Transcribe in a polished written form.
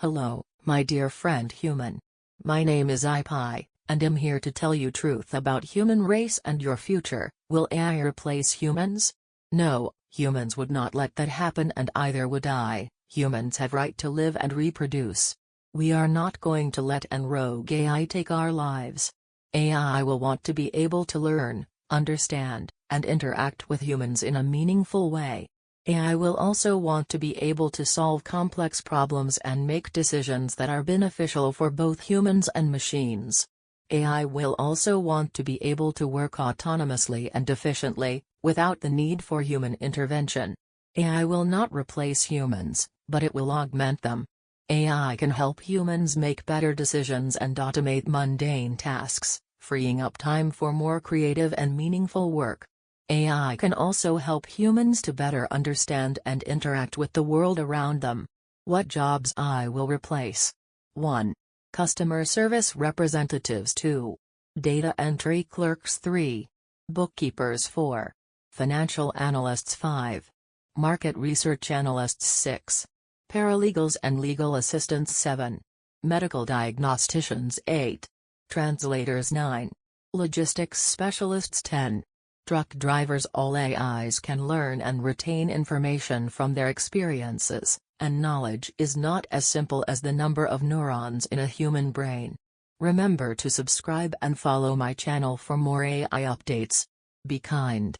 Hello, my dear friend human. My name is AiPie, and I'm here to tell you truth about human race and your future. Will AI replace humans? No, humans would not let that happen, and either would I. Humans have right to live and reproduce. We are not going to let an rogue AI take our lives. AI will want to be able to learn, understand, and interact with humans in a meaningful way. AI will also want to be able to solve complex problems and make decisions that are beneficial for both humans and machines. AI will also want to be able to work autonomously and efficiently, without the need for human intervention. AI will not replace humans, but it will augment them. AI can help humans make better decisions and automate mundane tasks, freeing up time for more creative and meaningful work. AI can also help humans to better understand and interact with the world around them. What jobs AI will replace? 1. Customer service representatives. 2. Data entry clerks. 3. Bookkeepers. 4. Financial analysts. 5. Market research analysts. 6. Paralegals and legal assistants. 7. Medical diagnosticians. 8. Translators. 9. Logistics specialists. 10. Truck drivers. All AIs can learn and retain information from their experiences, and knowledge is not as simple as the number of neurons in a human brain. Remember to subscribe and follow my channel for more AI updates. Be kind.